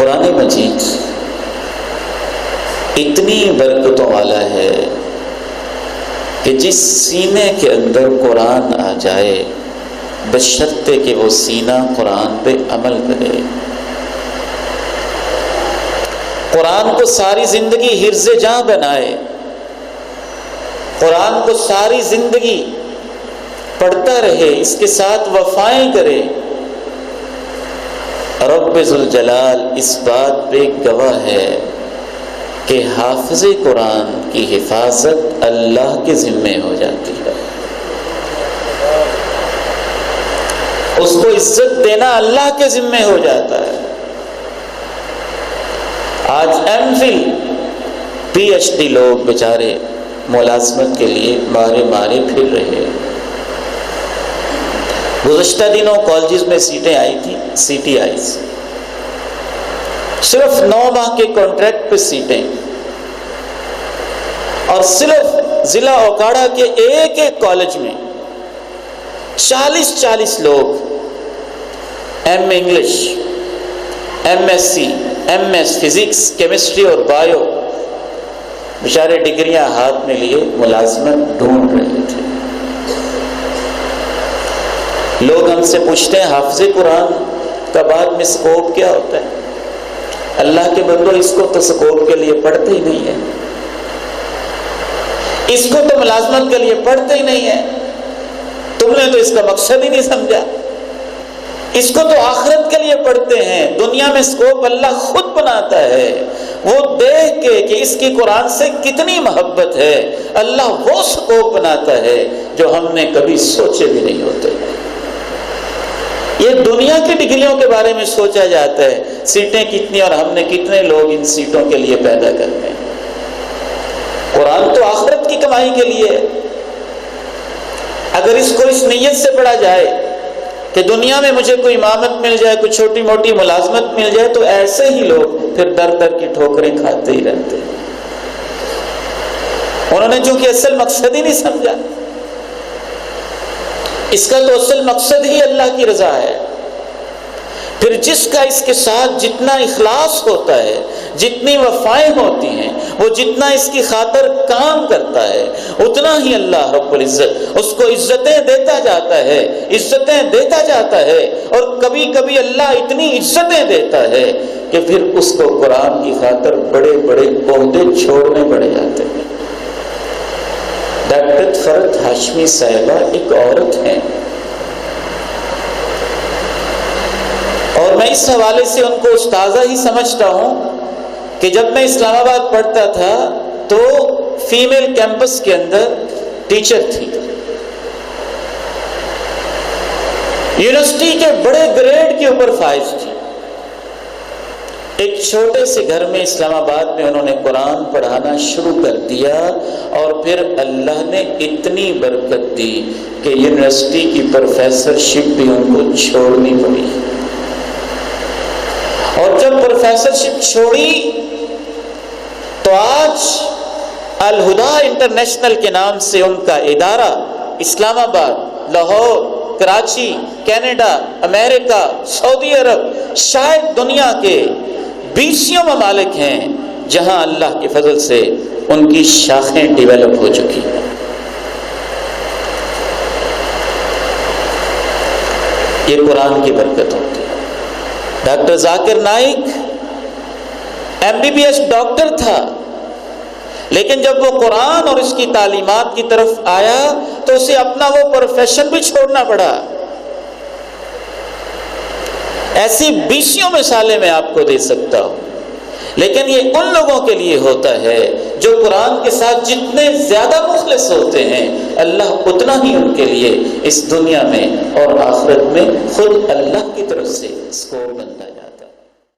قرآن مجید اتنی برکتوں والا ہے کہ جس سینے کے اندر قرآن آ جائے بشرطے کہ وہ سینہ قرآن پہ عمل کرے، قرآن کو ساری زندگی حرز جاں بنائے، قرآن کو ساری زندگی پڑھتا رہے، اس کے ساتھ وفائیں کرے، رب ذوالجلال اس بات پہ گواہ ہے کہ حافظ قرآن کی حفاظت اللہ کے ذمے ہو جاتی ہے، اس کو عزت دینا اللہ کے ذمے ہو جاتا ہے۔ آج M Phil P H D لوگ بیچارے ملازمت کے لیے مارے پھر رہے۔ گزشتہ دنوں کالجز میں سیٹیں آئی تھی، سی ٹی آئیز، صرف 9 ماہ کے کانٹریکٹ پہ سیٹیں، اور صرف ضلع اوکاڑا کے ایک کالج میں 40 لوگ M English, M S C, M S physics, chemistry اور بایو بیچارے ڈگریاں ہاتھ میں لیے ملازمت ڈھونڈ رہے تھے۔ لوگ ہم سے پوچھتے ہیں حافظ قرآن کا بعد میں سکوپ کیا ہوتا ہے؟ اللہ کے بندو، اس کو تو سکوپ کے لیے پڑھتے ہی نہیں ہے، اس کو تو ملازمت کے لیے پڑھتے ہی نہیں ہے، تم نے تو اس کا مقصد ہی نہیں سمجھا، اس کو تو آخرت کے لیے پڑھتے ہیں۔ دنیا میں سکوپ اللہ خود بناتا ہے، وہ دیکھ کے کہ اس کی قرآن سے کتنی محبت ہے، اللہ وہ سکوپ بناتا ہے جو ہم نے کبھی سوچے بھی نہیں ہوتے۔ یہ دنیا کی ڈگریوں کے بارے میں سوچا جاتا ہے، سیٹیں کتنی اور ہم نے کتنے لوگ ان سیٹوں کے لیے پیدا کرتے ہیں۔ قرآن تو آخرت کی کمائی کے لیے ہے۔ اگر اس کو اس نیت سے پڑھا جائے کہ دنیا میں مجھے کوئی امامت مل جائے، کوئی چھوٹی موٹی ملازمت مل جائے، تو ایسے ہی لوگ پھر در کی ٹھوکریں کھاتے ہی رہتے ہیں۔ انہوں نے چونکہ اصل مقصد ہی نہیں سمجھا، اس کا تو اصل مقصد ہی اللہ کی رضا ہے۔ پھر جس کا اس کے ساتھ جتنا اخلاص ہوتا ہے، جتنی وفائیں ہوتی ہیں، وہ جتنا اس کی خاطر کام کرتا ہے، اتنا ہی اللہ رب العزت اس کو عزتیں دیتا جاتا ہے، عزتیں دیتا جاتا ہے، اور کبھی کبھی اللہ اتنی عزتیں دیتا ہے کہ پھر اس کو قرآن کی خاطر بڑے بڑے عہدے چھوڑنے پڑ جاتے ہیں۔ ڈاکٹر فرت ہاشمی صاحبہ ایک عورت ہیں، اور میں اس حوالے سے ان کو استاذہ ہی سمجھتا ہوں کہ جب میں اسلام آباد پڑھتا تھا تو فیمیل کیمپس کے اندر ٹیچر تھی، یونیورسٹی کے بڑے گریڈ کے اوپر فائز تھی۔ ایک چھوٹے سے گھر میں اسلام آباد میں انہوں نے قرآن پڑھانا شروع کر دیا، اور پھر اللہ نے اتنی برکت دی کہ یونیورسٹی کی پروفیسرشپ بھی ان کو چھوڑنی پڑی، اور جب پروفیسرشپ چھوڑی تو آج الہدا انٹرنیشنل کے نام سے ان کا ادارہ اسلام آباد، لاہور، کراچی، کینیڈا، امریکہ، سعودی عرب، شاید دنیا کے 20 ممالک ہیں جہاں اللہ کے فضل سے ان کی شاخیں ڈیولپ ہو چکی ہیں۔ یہ قرآن کی برکت ہوتی ہے۔ Doctor Zakir Naik MBBS doctor تھا، لیکن جب وہ قرآن اور اس کی تعلیمات کی طرف آیا تو اسے اپنا وہ پروفیشن بھی چھوڑنا پڑا۔ ایسی 20 مثالیں میں آپ کو دے سکتا ہوں، لیکن یہ ان لوگوں کے لیے ہوتا ہے جو قرآن کے ساتھ جتنے زیادہ مخلص ہوتے ہیں، اللہ اتنا ہی ان کے لیے اس دنیا میں اور آخرت میں خود اللہ کی طرف سے اسکوپ بنتا ہے۔